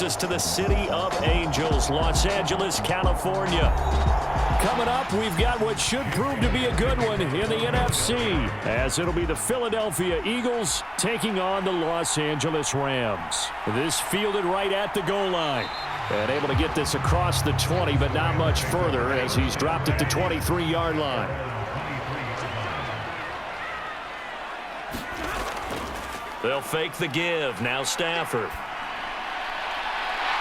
Us to the City of Angels, Los Angeles, California. Coming up, we've got what should prove to be a good one in the NFC, as it'll be the Philadelphia Eagles taking on the Los Angeles Rams. This fielded right at the goal line. And able to get this across the 20, but not much further as he's dropped at the 23-yard line. They'll fake the give. Now Stafford.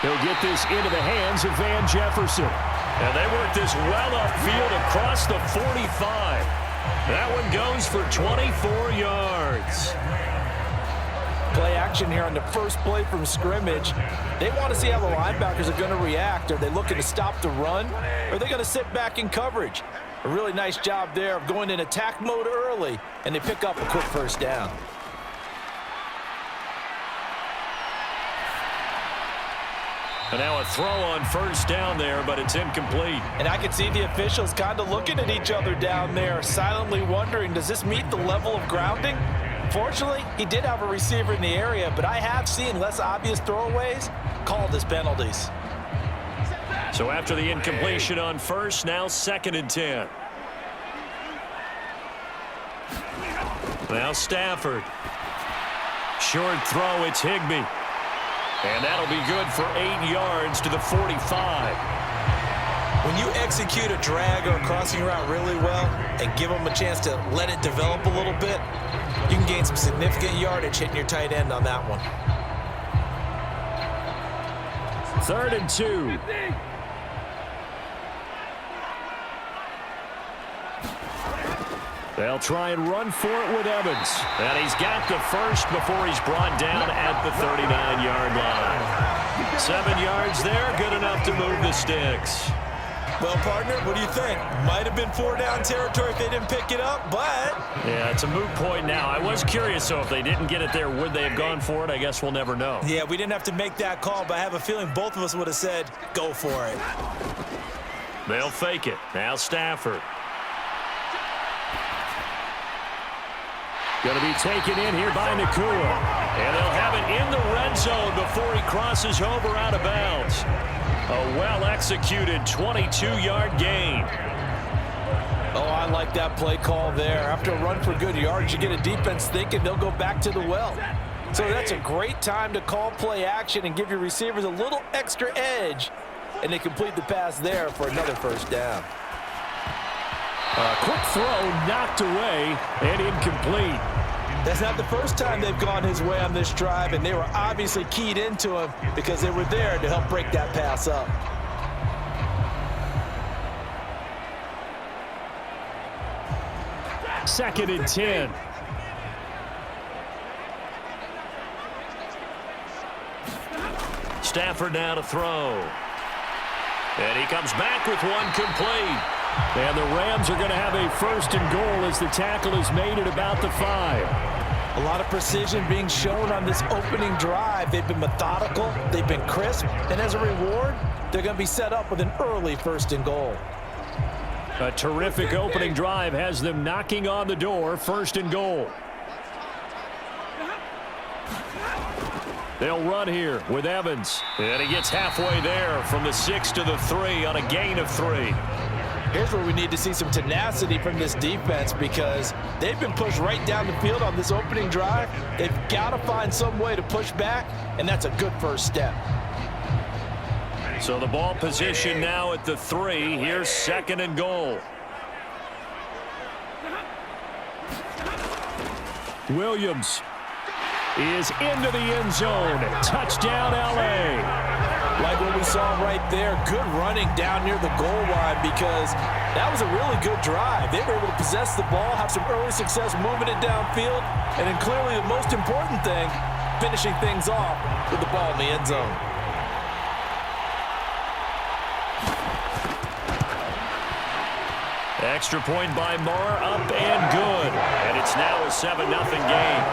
He'll get this into the hands of Van Jefferson. And they work this well upfield across the 45. That one goes for 24 yards. Play action here on the first play from scrimmage. They want to see how the linebackers are going to react. Are they looking to stop the run? Or are they going to sit back in coverage? A really nice job there of going in attack mode early, and they pick up a quick first down. And now a throw on first down there, but it's incomplete. And I can see the officials kind of looking at each other down there, silently wondering, does this meet the level of grounding? Fortunately, he did have a receiver in the area, but I have seen less obvious throwaways called as penalties. So after the incompletion on first, now 2nd and 10. Now Stafford. Short throw, it's Higbee. And that'll be good for 8 yards to the 45. When you execute a drag or a crossing route really well and give them a chance to let it develop a little bit, you can gain some significant yardage hitting your tight end on that one. 3rd and 2. They'll try and run for it with Evans. And he's got the first before he's brought down at the 39-yard line. 7 yards there, good enough to move the sticks. Well, partner, what do you think? Might have been 4-down territory if they didn't pick it up, but... Yeah, it's a moot point now. I was curious, so if they didn't get it there, would they have gone for it? I guess we'll never know. Yeah, we didn't have to make that call, but I have a feeling both of us would have said, go for it. They'll fake it. Now Stafford. Going to be taken in here by Nakua. And they'll have it in the red zone before he crosses over out of bounds. A well-executed 22-yard gain. Oh, I like that play call there. After a run for good yards, you get a defense thinking they'll go back to the well. So that's a great time to call play action and give your receivers a little extra edge. And they complete the pass there for another first down. A quick throw knocked away and incomplete. That's not the first time they've gone his way on this drive, and they were obviously keyed into him because they were there to help break that pass up. Second and 10. Stafford now to throw. And he comes back with one complete. And the Rams are going to have a 1st and goal as the tackle is made at about the 5. A lot of precision being shown on this opening drive. They've been methodical, they've been crisp, and as a reward, they're going to be set up with an early 1st and goal. A terrific opening drive has them knocking on the door, 1st and goal. They'll run here with Evans. And he gets halfway there from the 6 to the 3 on a gain of 3. Here's where we need to see some tenacity from this defense because they've been pushed right down the field on this opening drive. They've got to find some way to push back, and that's a good first step. So the ball position now at the 3. Here's 2nd and goal. Williams is into the end zone. Touchdown, L.A. Like what we saw right there, good running down near the goal line because that was a really good drive. They were able to possess the ball, have some early success moving it downfield, and then clearly the most important thing, finishing things off with the ball in the end zone. Extra point by Marr, up and good. And it's now a 7-0 game.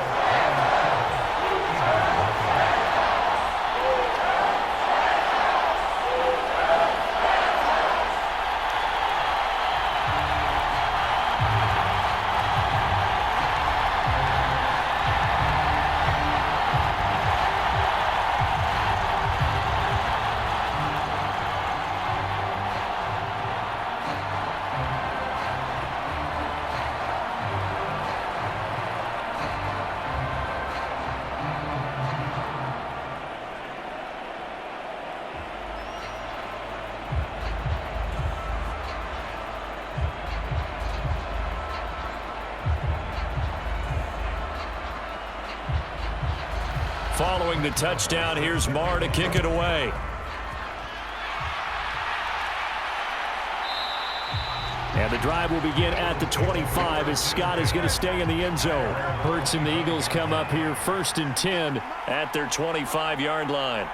Following the touchdown, here's Marr to kick it away. And the drive will begin at the 25 as Scott is going to stay in the end zone. Hurts and the Eagles come up here 1st and 10 at their 25-yard line.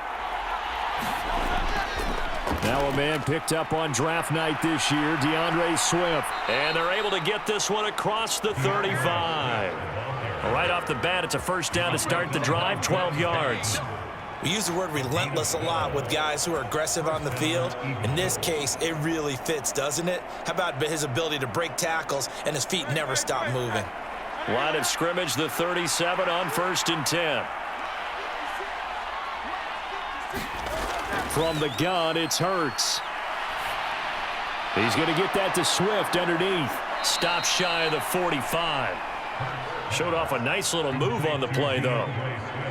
Now a man picked up on draft night this year, DeAndre Swift. And they're able to get this one across the 35. Right off the bat, it's a first down to start the drive, 12 yards. We use the word relentless a lot with guys who are aggressive on the field. In this case, it really fits, doesn't it? How about his ability to break tackles and his feet never stop moving? Line of scrimmage, the 37 on 1st and 10. From the gun, it's Hurts. He's going to get that to Swift underneath. Stop shy of the 45. Showed off a nice little move on the play, though.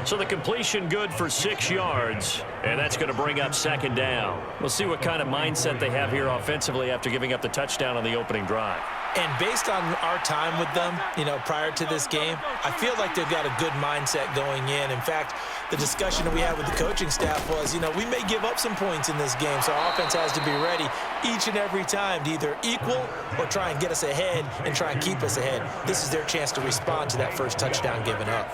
So the completion good for 6 yards, and that's going to bring up 2nd down. We'll see what kind of mindset they have here offensively after giving up the touchdown on the opening drive. And based on our time with them, prior to this game, I feel like they've got a good mindset going in. In fact, the discussion that we had with the coaching staff was, we may give up some points in this game, so our offense has to be ready each and every time to either equal or try and get us ahead and try and keep us ahead. This is their chance to respond to that first touchdown given up.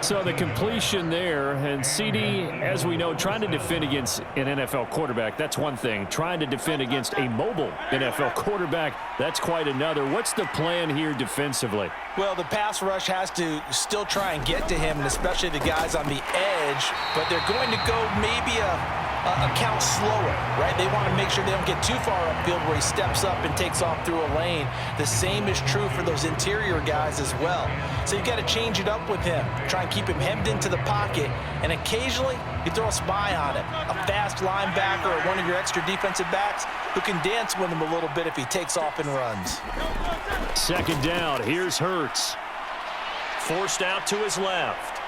So the completion there, and CD, as we know, trying to defend against an NFL quarterback, that's one thing. Trying to defend against a mobile NFL quarterback, that's quite another. What's the plan here defensively? Well, the pass rush has to still try and get to him, and especially the guys on the edge, but they're going to go maybe a count slower, right? They want to make sure they don't get too far upfield where he steps up and takes off through a lane. The same is true for those interior guys as well. So you've got to change it up with him. Try and keep him hemmed into the pocket, and occasionally you throw a spy on it. A fast linebacker or one of your extra defensive backs who can dance with him a little bit if he takes off and runs. 2nd down, here's Hurts. Forced out to his left.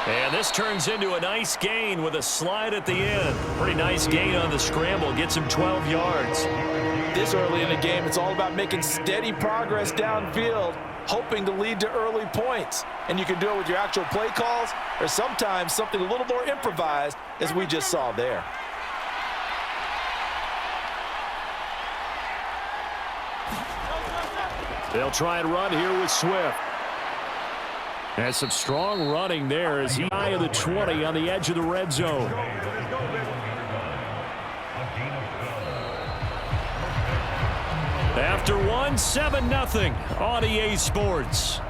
And this turns into a nice gain with a slide at the end. Pretty nice gain on the scramble. Gets him 12 yards. This early in the game, it's all about making steady progress downfield, hoping to lead to early points. And you can do it with your actual play calls or sometimes something a little more improvised, as we just saw there. They'll try and run here with Swift. And some strong running there as he high of the 20 on the edge of the red zone. After one, 7-0 on EA Sports.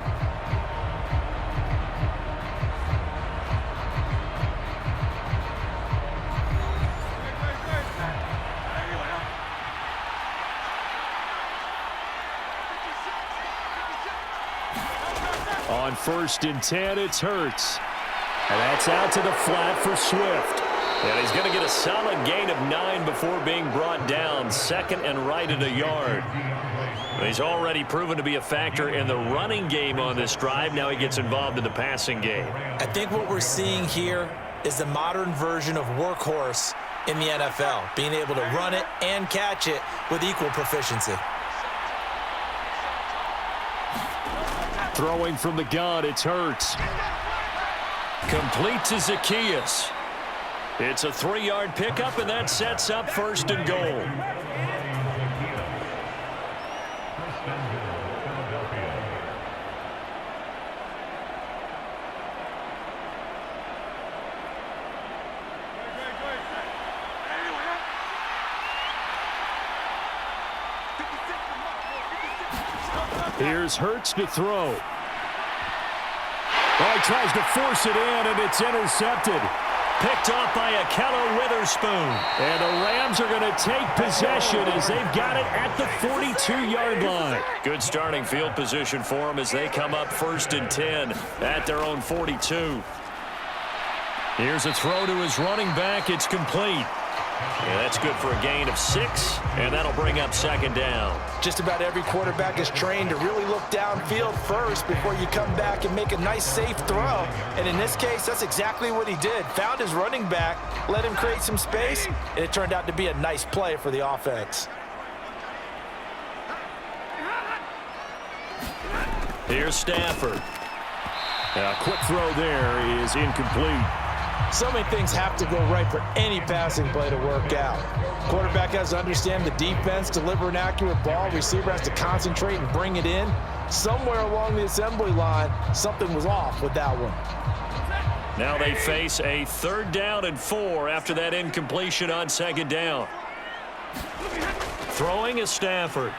On 1st and 10, it's Hurts. And that's out to the flat for Swift. And he's going to get a solid gain of 9 before being brought down. 2nd and right at a yard. He's already proven to be a factor in the running game on this drive. Now he gets involved in the passing game. I think what we're seeing here is the modern version of workhorse in the NFL, being able to run it and catch it with equal proficiency. Throwing from the gun, it's Hurts. Complete to Zacchaeus. It's a 3-yard pickup, and that sets up 1st and goal. Here's Hurts to throw. Oh, he tries to force it in, and it's intercepted. Picked off by Akello Witherspoon. And the Rams are going to take possession as they've got it at the 42-yard line. Good starting field position for them as they come up 1st and 10 at their own 42. Here's a throw to his running back. It's complete. Yeah, that's good for a gain of 6, and that'll bring up 2nd down. Just about every quarterback is trained to really look downfield first before you come back and make a nice, safe throw. And in this case, that's exactly what he did. Found his running back, let him create some space, and it turned out to be a nice play for the offense. Here's Stafford. A quick throw there is incomplete. So many things have to go right for any passing play to work out. Quarterback has to understand the defense, deliver an accurate ball. Receiver has to concentrate and bring it in. Somewhere along the assembly line, something was off with that one. Now they face a 3rd down and 4 after that incompletion on 2nd down. Throwing is Stafford.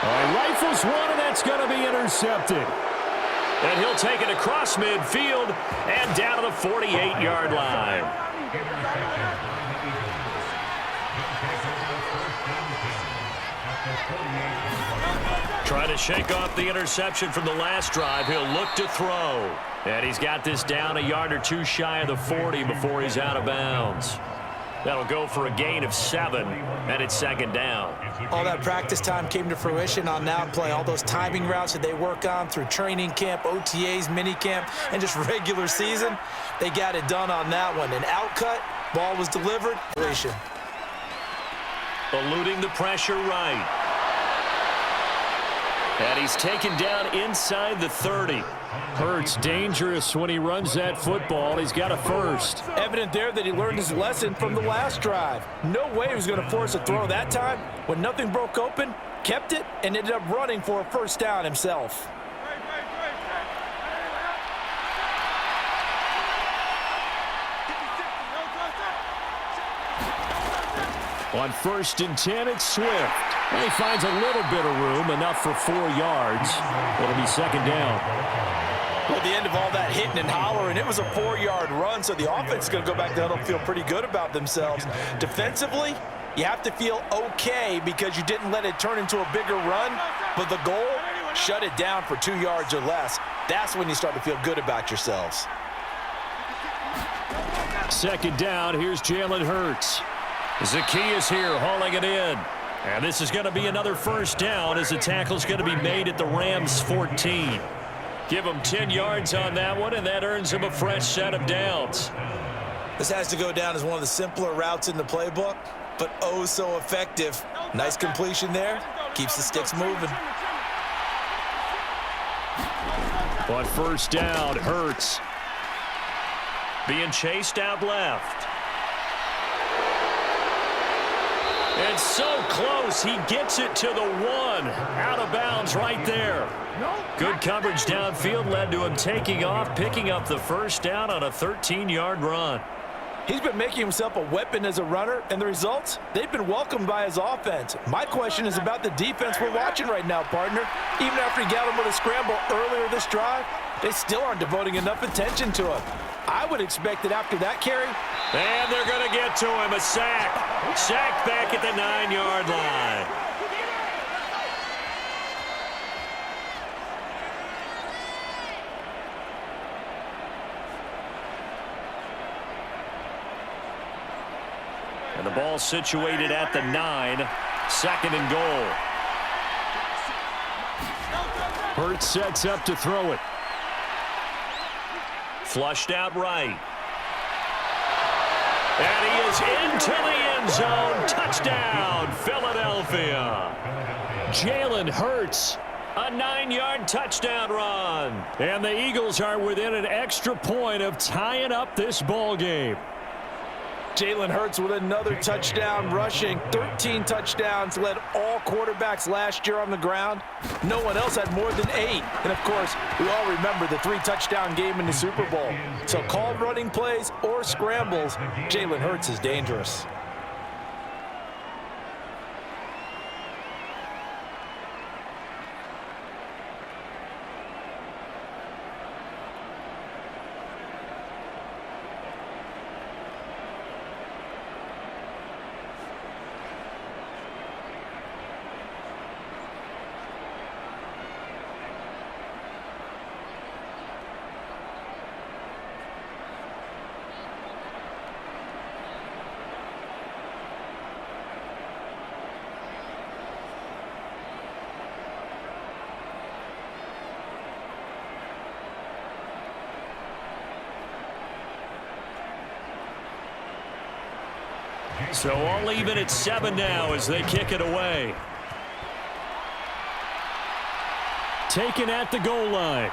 Rifles one, and that's going to be intercepted. And he'll take it across midfield and down to the 48-yard line. Trying to shake off the interception from the last drive. He'll look to throw. And he's got this down a yard or two shy of the 40 before he's out of bounds. That'll go for a gain of 7, and it's 2nd down. All that practice time came to fruition on that play. All those timing routes that they work on through training camp, OTAs, mini camp, and just regular season, they got it done on that one. An outcut, ball was delivered. Eluding the pressure right. And he's taken down inside the 30. Hurts dangerous when he runs that football. He's got a first. Evident there that he learned his lesson from the last drive. No way he was going to force a throw that time. When nothing broke open, kept it, and ended up running for a first down himself. On 1st and 10, it's Swift. And he finds a little bit of room, enough for 4 yards. It'll be 2nd down. At the end of all that hitting and hollering, it was a 4-yard run, so the offense is going to go back there and feel pretty good about themselves. Defensively, you have to feel okay because you didn't let it turn into a bigger run, but the goal, shut it down for 2 yards or less. That's when you start to feel good about yourselves. 2nd down, here's Jalen Hurts. Zacchaeus here hauling it in. And this is going to be another first down as the tackle's going to be made at the Rams' 14. Give him 10 yards on that one, and that earns him a fresh set of downs. This has to go down as one of the simpler routes in the playbook, but oh so effective. Nice completion there. Keeps the sticks moving. On 1st down, Hurts. Being chased out left. And so close, he gets it to the 1. Out of bounds right there. Good coverage downfield led to him taking off, picking up the first down on a 13-yard run. He's been making himself a weapon as a runner, and the results, they've been welcomed by his offense. My question is about the defense we're watching right now, partner. Even after he got him with a scramble earlier this drive, they still aren't devoting enough attention to him. I would expect that after that carry. And they're going to get to him, a sack. Sack back at the 9-yard line. And the ball situated at the 9. 2nd and goal. Hurts sets up to throw it. Flushed out right. And he is into the end zone. Touchdown, Philadelphia. Jalen Hurts, a 9-yard touchdown run. And the Eagles are within an extra point of tying up this ball game. Jalen Hurts with another touchdown rushing. 13 touchdowns, led all quarterbacks last year on the ground. No one else had more than 8. And, of course, we all remember the 3-touchdown game in the Super Bowl. So called running plays or scrambles, Jalen Hurts is dangerous. So all even at 7 now as they kick it away. Taken at the goal line.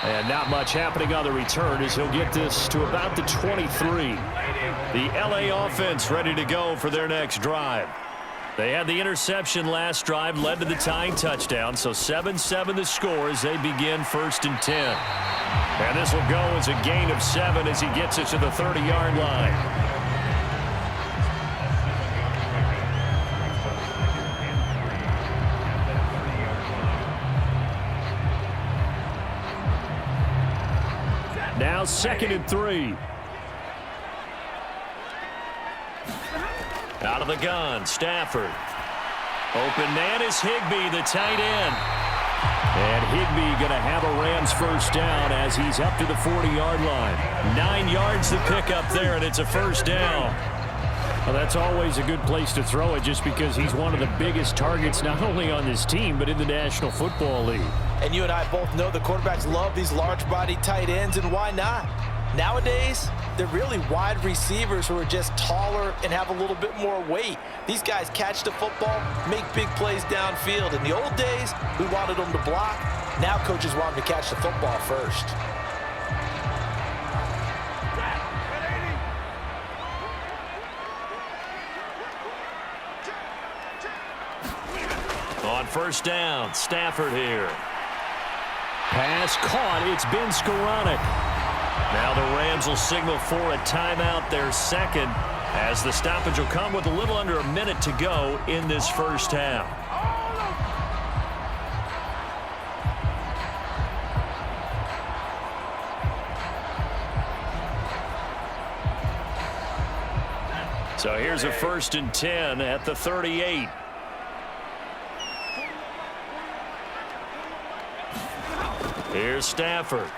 And not much happening on the return as he'll get this to about the 23. The LA offense ready to go for their next drive. They had the interception last drive, led to the tying touchdown, so 7-7 the score as they begin 1st and 10. And this will go as a gain of 7 as he gets it to the 30-yard line. Now 2nd and 3. Out of the gun, Stafford. Open man is Higbee, the tight end. And Higbee going to have a Rams first down as he's up to the 40-yard line. 9 yards to pick up there, and it's a first down. Well, that's always a good place to throw it just because he's one of the biggest targets not only on this team but in the National Football League. And you and I both know the quarterbacks love these large-body tight ends, and why not? Nowadays, they're really wide receivers who are just taller and have a little bit more weight. These guys catch the football, make big plays downfield. In the old days, we wanted them to block. Now coaches want them to catch the football first. On first down, Stafford here. Pass caught. It's been Skoranek. Now the Rams will signal for a timeout, their second, as the stoppage will come with a little under a minute to go in this first half. So here's a 1st and 10 at the 38. Here's Stafford.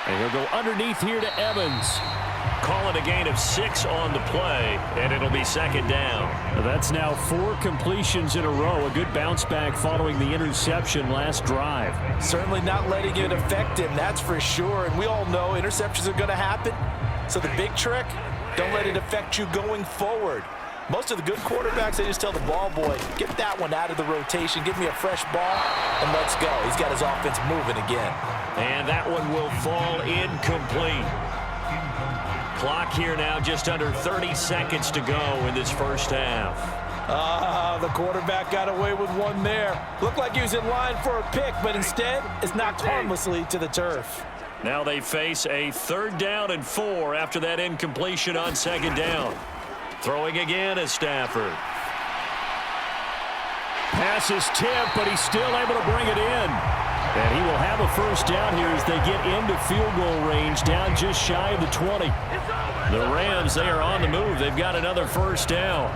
And he'll go underneath here to Evans. Calling a gain of 6 on the play, and it'll be 2nd down. That's now 4 completions in a row. A good bounce back following the interception last drive. Certainly not letting it affect him, that's for sure. And we all know interceptions are going to happen. So the big trick, don't let it affect you going forward. Most of the good quarterbacks, they just tell the ball boy, get that one out of the rotation, give me a fresh ball, and let's go. He's got his offense moving again. And that one will fall incomplete. Clock here now just under 30 seconds to go in this first half. The quarterback got away with one there. Looked like he was in line for a pick, but instead it's knocked harmlessly to the turf. Now they face a 3rd down and 4 after that incompletion on 2nd down. Throwing again is Stafford. Pass is tipped, but he's still able to bring it in. And he will have a first down here as they get into field goal range, down just shy of the 20. The Rams, they are on the move. They've got another first down.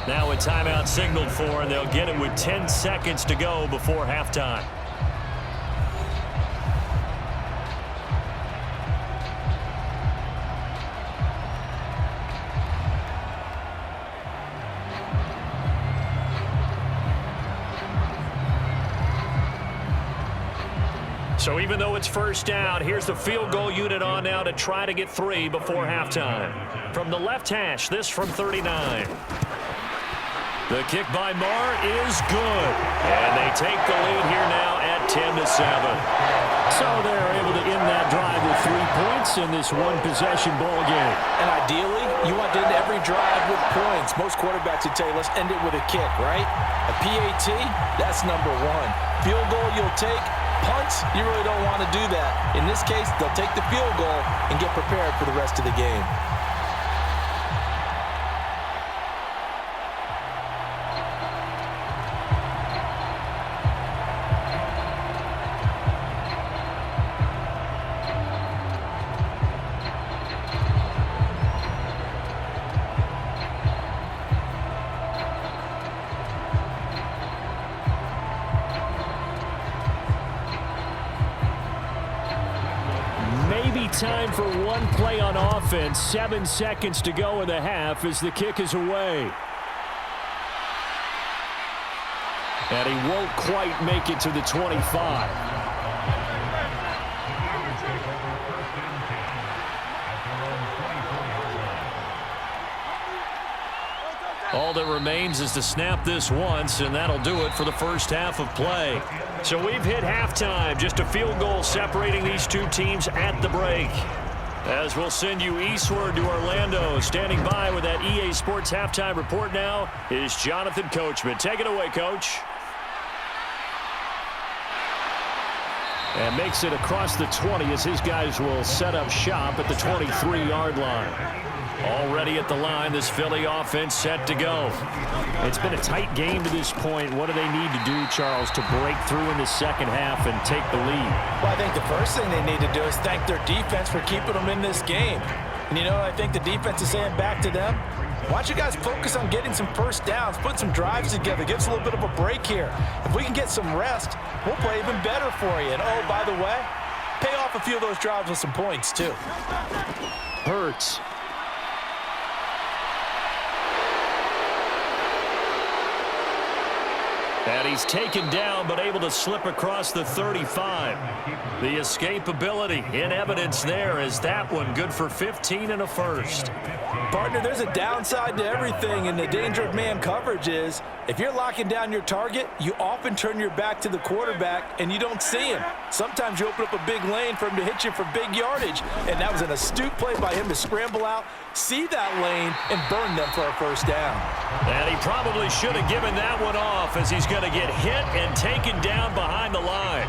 Now a timeout signaled for, and they'll get it with 10 seconds to go before halftime. So even though it's first down, here's the field goal unit on now to try to get 3 before halftime. From the left hash, this from 39. The kick by Marr is good. And they take the lead here now at 10-7. So they're able to end that drive with 3 points in this one-possession ball game. And ideally, you want to end every drive with points. Most quarterbacks would tell you, let's end it with a kick, right? A PAT, that's number 1. Field goal you'll take. Punts, you really don't want to do that. In this case, they'll take the field goal and get prepared for the rest of the game. Time for one play on offense. 7 seconds to go in the half as the kick is away. And he won't quite make it to the 25. All that remains is to snap this once, and that'll do it for the first half of play. So we've hit halftime. Just a field goal separating these two teams at the break. As we'll send you eastward to Orlando. Standing by with that EA Sports halftime report now is Jonathan Coachman. Take it away, Coach. And makes it across the 20 as his guys will set up shop at the 23-yard line. Already at the line, this Philly offense set to go. It's been a tight game to this point. What do they need to do, Charles, to break through in the second half and take the lead? Well, I think the first thing they need to do is thank their defense for keeping them in this game. And, you know, I think the defense is saying back to them, why don't you guys focus on getting some first downs, put some drives together, give us a little bit of a break here. If we can get some rest, we'll play even better for you. And, oh, by the way, pay off a few of those drives with some points, too. Hurts. And he's taken down, but able to slip across the 35. The escapability in evidence there is that one good for 15 and a first. Partner, there's a downside to everything, and the danger of man coverage is if you're locking down your target, you often turn your back to the quarterback and you don't see him. Sometimes you open up a big lane for him to hit you for big yardage, and that was an astute play by him to scramble out, see that lane, and burn them for a first down. And he probably should have given that one off as he's going to get hit and taken down behind the line.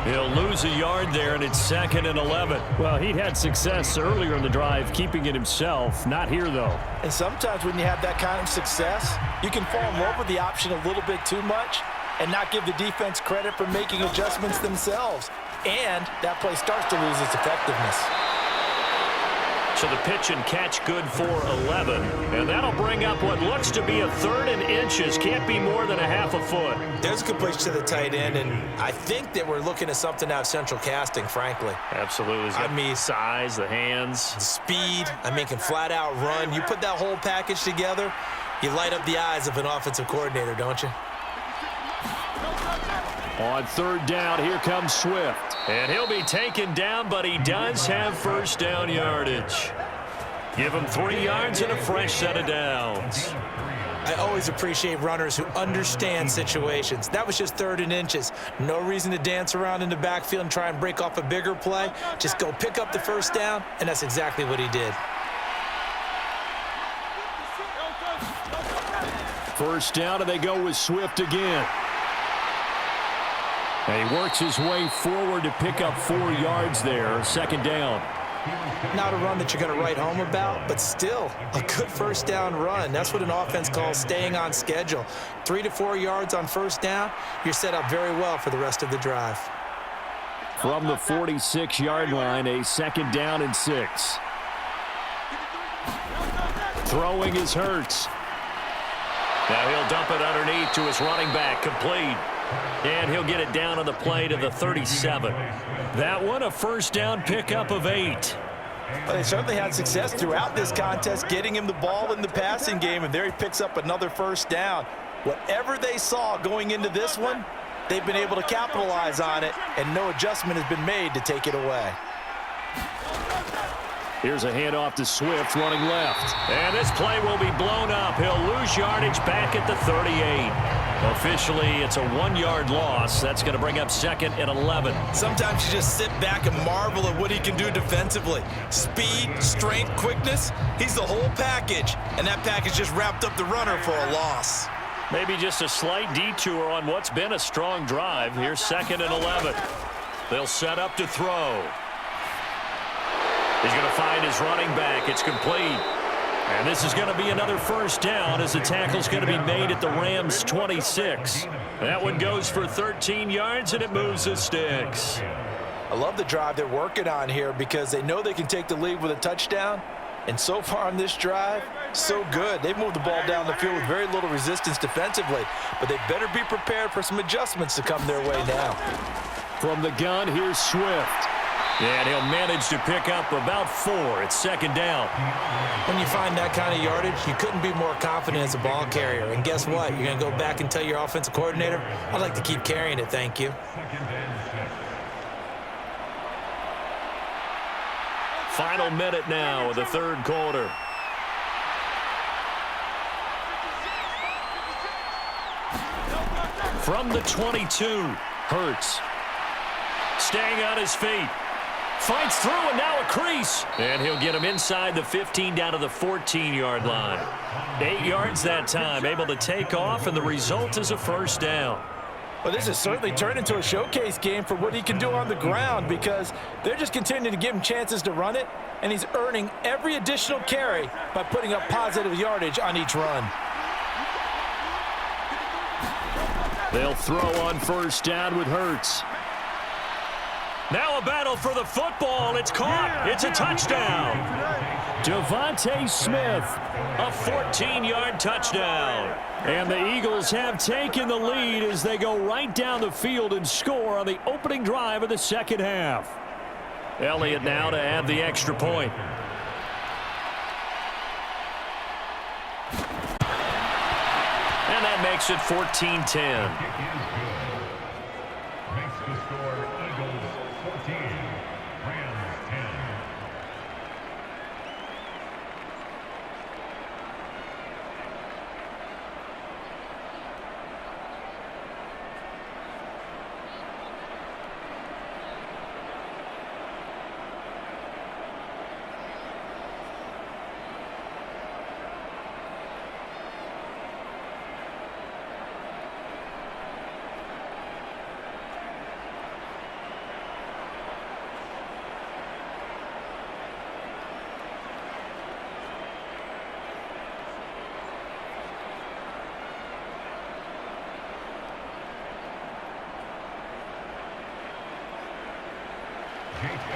He'll lose a yard there, and it's 2nd and 11. Well, he'd had success earlier in the drive keeping it himself. Not here, though. And sometimes when you have that kind of success, you can fall in love with the option a little bit too much and not give the defense credit for making adjustments themselves. And that play starts to lose its effectiveness. So the pitch and catch good for 11. And that'll bring up what looks to be a 3rd and inches. Can't be more than a half a foot. There's a completion to the tight end, and I think that we're looking at something out of central casting, frankly. Absolutely. I mean, size, the hands. Speed, can flat out run. You put that whole package together, you light up the eyes of an offensive coordinator, don't you? On 3rd down, here comes Swift. And he'll be taken down, but he does have first down yardage. Give him 3 yards and a fresh set of downs. I always appreciate runners who understand situations. That was just 3rd and inches. No reason to dance around in the backfield and try and break off a bigger play. Just go pick up the first down, and that's exactly what he did. First down, and they go with Swift again. And he works his way forward to pick up 4 yards there. 2nd down. Not a run that you're going to write home about, but still a good first down run. That's what an offense calls staying on schedule. 3 to 4 yards on first down, you're set up very well for the rest of the drive. From the 46-yard line, a 2nd down and 6. Throwing is Hurts. Now he'll dump it underneath to his running back, complete. And he'll get it down on the play to the 37. That one a first down pickup of 8. Well, they certainly had success throughout this contest, getting him the ball in the passing game, and there he picks up another first down. Whatever they saw going into this one, they've been able to capitalize on it, and no adjustment has been made to take it away. Here's a handoff to Swift running left. And this play will be blown up. He'll lose yardage back at the 38. Officially, it's a 1-yard loss. That's going to bring up 2nd and 11. Sometimes you just sit back and marvel at what he can do defensively. Speed, strength, quickness, he's the whole package. And that package just wrapped up the runner for a loss. Maybe just a slight detour on what's been a strong drive. Here's 2nd and 11. They'll set up to throw. He's going to find his running back. It's complete. And this is going to be another first down as the tackle's going to be made at the Rams' 26. That one goes for 13 yards, and it moves the sticks. I love the drive they're working on here because they know they can take the lead with a touchdown. And so far on this drive, so good. They've moved the ball down the field with very little resistance defensively. But they better be prepared for some adjustments to come their way now. From the gun, here's Swift. And he'll manage to pick up about 4. It's 2nd down. When you find that kind of yardage, you couldn't be more confident as a ball carrier. And guess what? You're going to go back and tell your offensive coordinator, I'd like to keep carrying it, thank you. Final minute now of the 3rd quarter. From the 22. Hurts. Staying on his feet. Fights through and now a crease. And he'll get him inside the 15 down to the 14-yard line. 8 yards that time, able to take off, and the result is a first down. Well, this has certainly turned into a showcase game for what he can do on the ground because they're just continuing to give him chances to run it, and he's earning every additional carry by putting up positive yardage on each run. They'll throw on first down with Hurts. Now a battle for the football. It's caught. It's a touchdown. Devontae Smith, a 14-yard touchdown. And the Eagles have taken the lead as they go right down the field and score on the opening drive of the second half. Elliott now to add the extra point. And that makes it 14-10.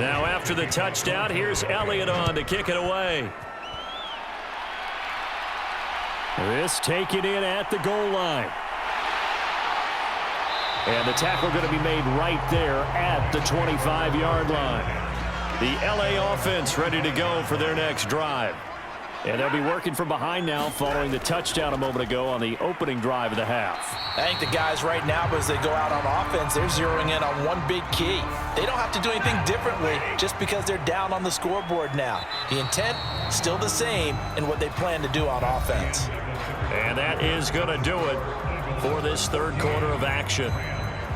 Now after the touchdown, here's Elliott on to kick it away. This taken in at the goal line. And the tackle going to be made right there at the 25-yard line. The LA offense ready to go for their next drive. And they'll be working from behind now following the touchdown a moment ago on the opening drive of the half. I think the guys right now, as they go out on offense, they're zeroing in on one big key. They don't have to do anything differently just because they're down on the scoreboard now. The intent, still the same in what they plan to do on offense. And that is going to do it for this third quarter of action.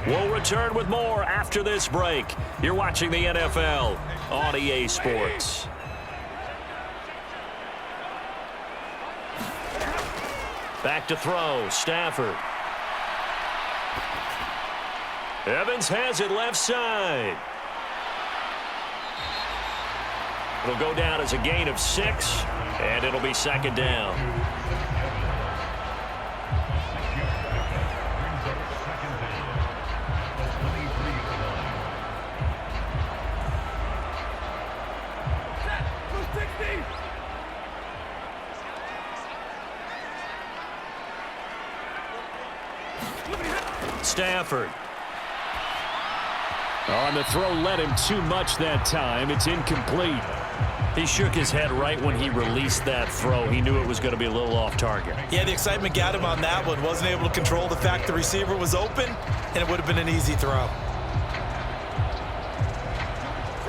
We'll return with more after this break. You're watching the NFL on EA Sports. Back to throw, Stafford. Evans has it left side. It'll go down as a gain of 6, and it'll be second down. Stafford. On the throw led him too much that time. It's incomplete. He shook his head right when he released that throw. He knew it was going to be a little off target. Yeah, the excitement got him on that one. Wasn't able to control the fact the receiver was open, and it would have been an easy throw.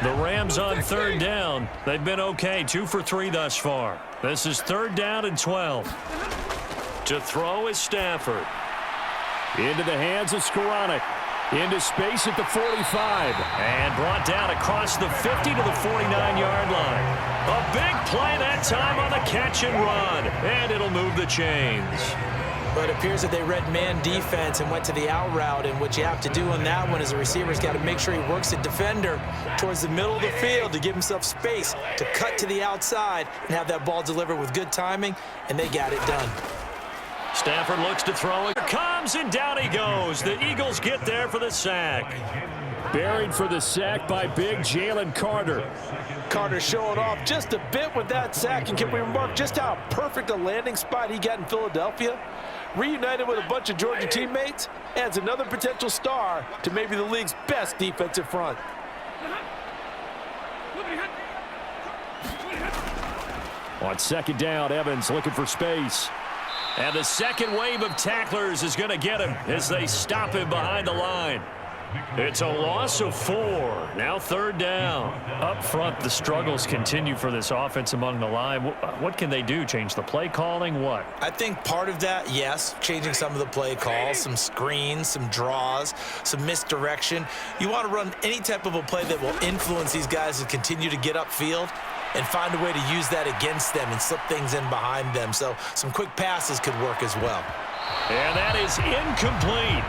The Rams on third down. They've been okay, 2 for 3 thus far. This is third down and 12. To throw is Stafford. Into the hands of Skoranek. Into space at the 45. And brought down across the 50 to the 49-yard line. A big play that time on the catch and run. And it'll move the chains. But it appears that they read man defense and went to the out route. And what you have to do on that one is the receiver's got to make sure he works the defender towards the middle of the field to give himself space to cut to the outside and have that ball delivered with good timing. And they got it done. Stafford looks to throw. It comes, and down he goes. The Eagles get there for the sack. Buried for the sack by big Jalen Carter. Carter showing off just a bit with that sack. And can we remark just how perfect a landing spot he got in Philadelphia? Reunited with a bunch of Georgia teammates, adds another potential star to maybe the league's best defensive front. On second down, Evans looking for space. And the second wave of tacklers is going to get him as they stop him behind the line. It's a loss of 4. Now 3rd down. Up front, the struggles continue for this offense among the line. What can they do? Change the play calling? What? I think part of that, yes, changing some of the play calls, some screens, some draws, some misdirection. You want to run any type of a play that will influence these guys to continue to get upfield and find a way to use that against them and slip things in behind them. So some quick passes could work as well. And that is incomplete.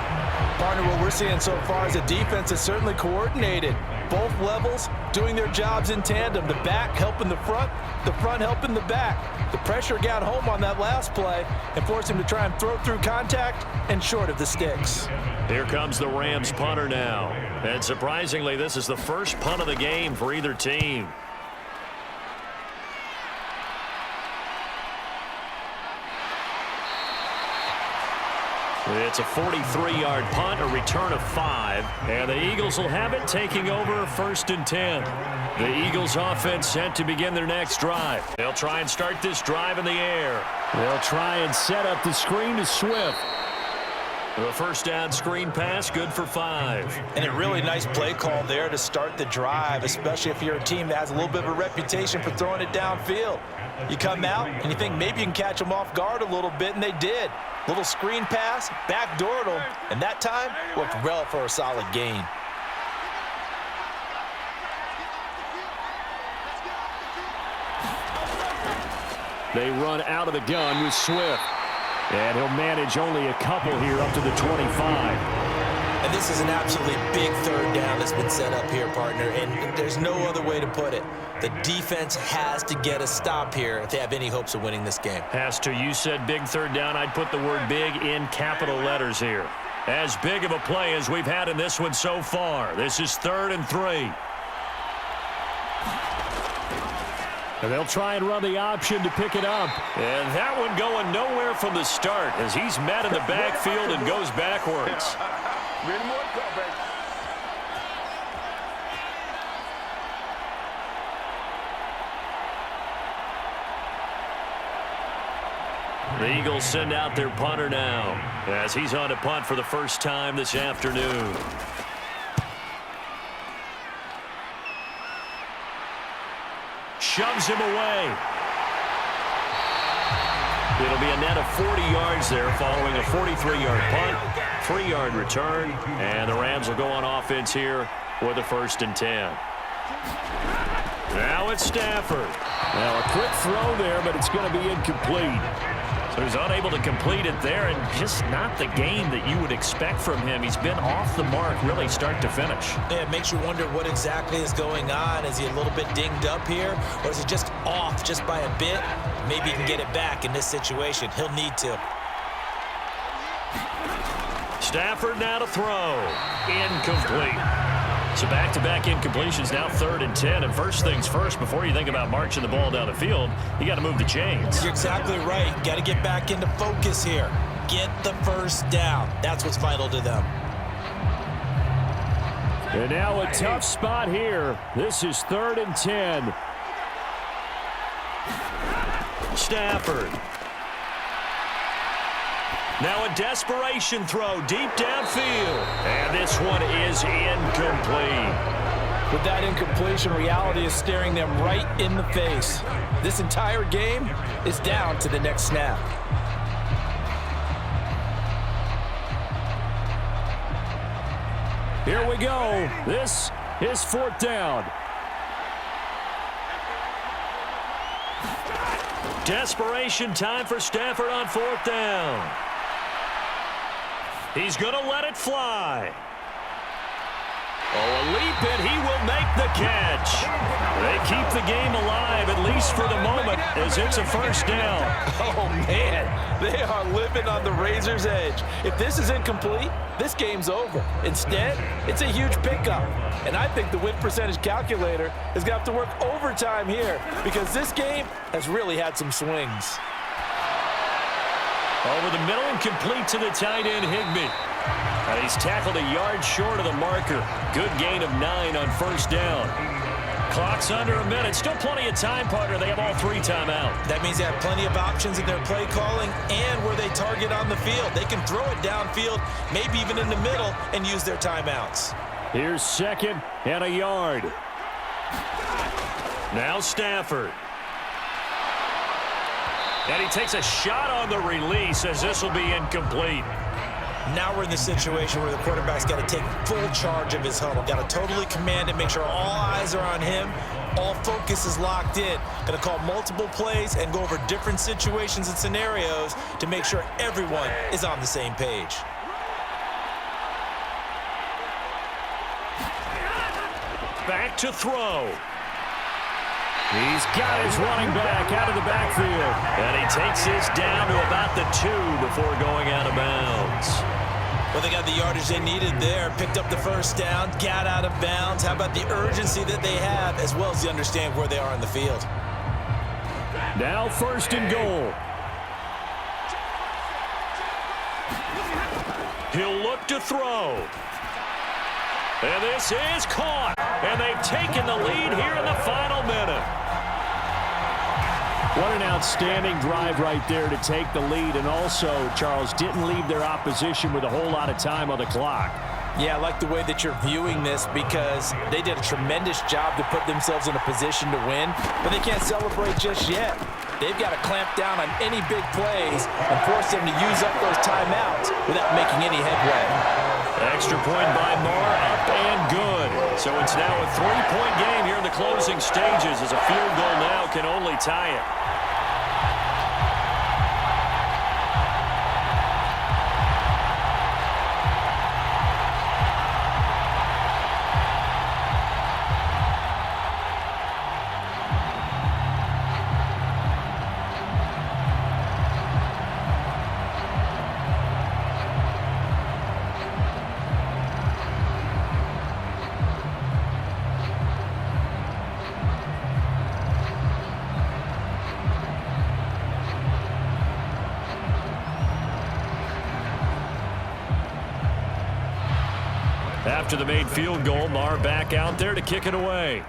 Partner, what we're seeing so far is a defense is certainly coordinated. Both levels doing their jobs in tandem. The back helping the front helping the back. The pressure got home on that last play and forced him to try and throw through contact and short of the sticks. Here comes the Rams punter now. And surprisingly, this is the first punt of the game for either team. It's a 43-yard punt, a return of 5, and the Eagles will have it, taking over 1st and 10. The Eagles offense set to begin their next drive. They'll try and start this drive in the air. They'll try and set up the screen to Swift. The first down screen pass, good for 5. And a really nice play call there to start the drive, especially if you're a team that has a little bit of a reputation for throwing it downfield. You come out and you think maybe you can catch them off guard a little bit, and they did. Little screen pass, backdoored them, and that time worked well for a solid gain. They run out of the gun with Swift. And he'll manage only a couple here up to the 25. And this is an absolutely big 3rd down that's been set up here, partner, and there's no other way to put it. The defense has to get a stop here if they have any hopes of winning this game. Has to. You said big 3rd down. I'd put the word big in capital letters here. As big of a play as we've had in this one so far. This is 3rd and 3. And they'll try and run the option to pick it up. And that one going nowhere from the start as he's met in the backfield and goes backwards. The Eagles send out their punter now as he's on to punt for the first time this afternoon. Shoves him away. It'll be a net of 40 yards there following a 43-yard punt, 3-yard return, and the Rams will go on offense here with a 1st and 10. Now it's Stafford. Now a quick throw there, but it's going to be incomplete. So he's unable to complete it there, and just not the game that you would expect from him. He's been off the mark really start to finish. Yeah, it makes you wonder what exactly is going on. Is he a little bit dinged up here, or is he just off just by a bit? Maybe he can get it back in this situation. He'll need to. Stafford now to throw. Incomplete. So back-to-back incompletions, now 3rd and 10. And first things first, before you think about marching the ball down the field, you got to move the chains. You're exactly right. Got to get back into focus here. Get the first down. That's what's vital to them. And now a tough spot here. This is 3rd and 10. Stafford. Now a desperation throw deep downfield. And this one is incomplete. With that incompletion, reality is staring them right in the face. This entire game is down to the next snap. Here we go. This is 4th down. Desperation time for Stafford on 4th down. He's going to let it fly. Oh, a leap, and he will make the catch. They keep the game alive, at least for the moment, as it's a 1st down. Oh, man, they are living on the razor's edge. If this is incomplete, this game's over. Instead, it's a huge pickup. And I think the win percentage calculator is going to have to work overtime here because this game has really had some swings. Over the middle and complete to the tight end, Higbee. And he's tackled a yard short of the marker. Good gain of 9 on 1st down. Clock's under a minute. Still plenty of time, partner. They have all 3 timeouts. That means they have plenty of options in their play calling and where they target on the field. They can throw it downfield, maybe even in the middle, and use their timeouts. Here's 2nd and a yard. Now Stafford. And he takes a shot on the release as this will be incomplete. Now we're in the situation where the quarterback's got to take full charge of his huddle. Got to totally command it, make sure all eyes are on him. All focus is locked in. Got to call multiple plays and go over different situations and scenarios to make sure everyone is on the same page. Back to throw. He's got his running back out of the backfield. And he takes this down to about the 2 before going out of bounds. Well, they got the yardage they needed there, picked up the first down, got out of bounds. How about the urgency that they have, as well as the understand where they are on the field? Now 1st and goal. He'll look to throw. And this is caught. And they've taken the lead here in the final minute. What an outstanding drive right there to take the lead. And also, Charles, didn't leave their opposition with a whole lot of time on the clock. Yeah, I like the way that you're viewing this because they did a tremendous job to put themselves in a position to win, but they can't celebrate just yet. They've got to clamp down on any big plays and force them to use up those timeouts without making any headway. Extra point by Marr, up and good. So it's now a 3-point game here in the closing stages as a field goal now can only tie it. After the made field goal, Marr back out there to kick it away.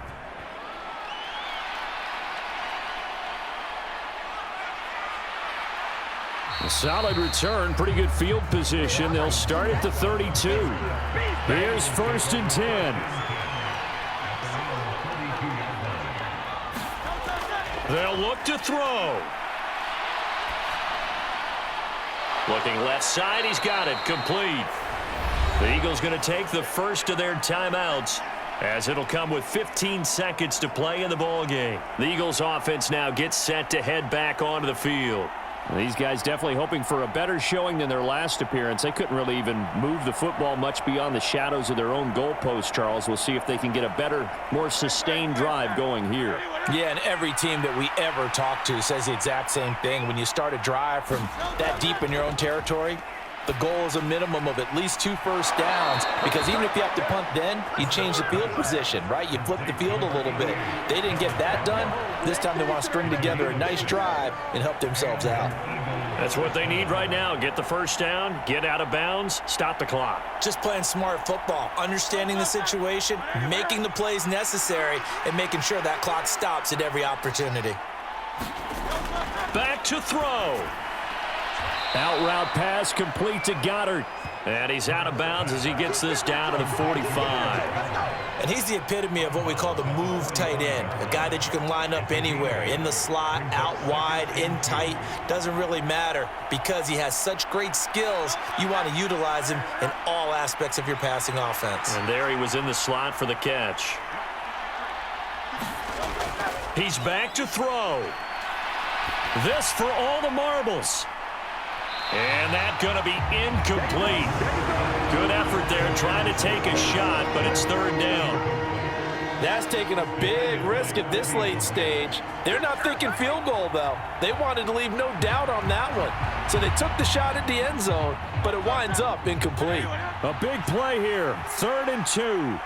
A solid return, pretty good field position. They'll start at the 32. Here's 1st and 10. They'll look to throw. Looking left side, he's got it, complete. The Eagles going to take the first of their timeouts as it'll come with 15 seconds to play in the ball game. The Eagles offense now gets set to head back onto the field. These guys definitely hoping for a better showing than their last appearance. They couldn't really even move the football much beyond the shadows of their own goalpost, Charles. We'll see if they can get a better, more sustained drive going here. Yeah, and every team that we ever talk to says the exact same thing. When you start a drive from that deep in your own territory, the goal is a minimum of at least 2 first downs, because even if you have to punt then, you change the field position, right? You flip the field a little bit. They didn't get that done. This time they want to string together a nice drive and help themselves out. That's what they need right now. Get the first down, get out of bounds, stop the clock. Just playing smart football, understanding the situation, making the plays necessary, and making sure that clock stops at every opportunity. Back to throw. Out route pass complete to Goddard. And he's out of bounds as he gets this down to the 45. And he's the epitome of what we call the move tight end. A guy that you can line up anywhere, in the slot, out wide, in tight. Doesn't really matter because he has such great skills. You want to utilize him in all aspects of your passing offense. And there he was in the slot for the catch. He's back to throw. This for all the marbles. And that's going to be incomplete. Good effort there trying to take a shot, but it's 3rd down. That's taking a big risk at this late stage. They're not thinking field goal, though. They wanted to leave no doubt on that one. So they took the shot at the end zone, but it winds up incomplete. A big play here, 3rd and 2.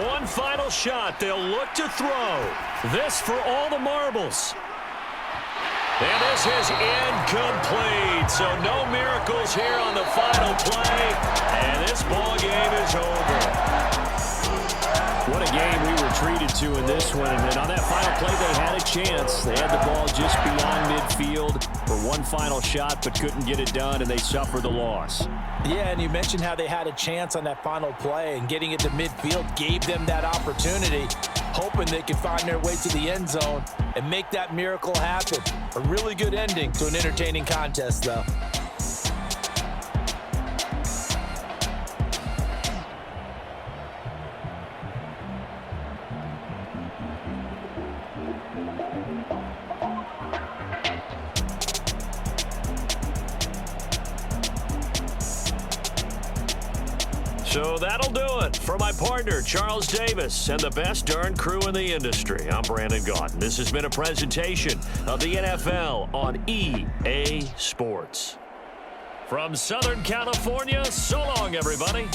One final shot. They'll look to throw. This for all the marbles. And this is incomplete. So no miracles here on the final play. And this ball game is over. What a game we were treated to in this one. And on that final play, they had a chance. They had the ball just beyond midfield for one final shot, but couldn't get it done, and they suffered the loss. Yeah, and you mentioned how they had a chance on that final play, and getting it to midfield gave them that opportunity, hoping they could find their way to the end zone and make that miracle happen. A really good ending to an entertaining contest, though. So that'll do it for my partner, Charles Davis, and the best darn crew in the industry. I'm Brandon Gaudin. This has been a presentation of the NFL on EA Sports. From Southern California, so long, everybody.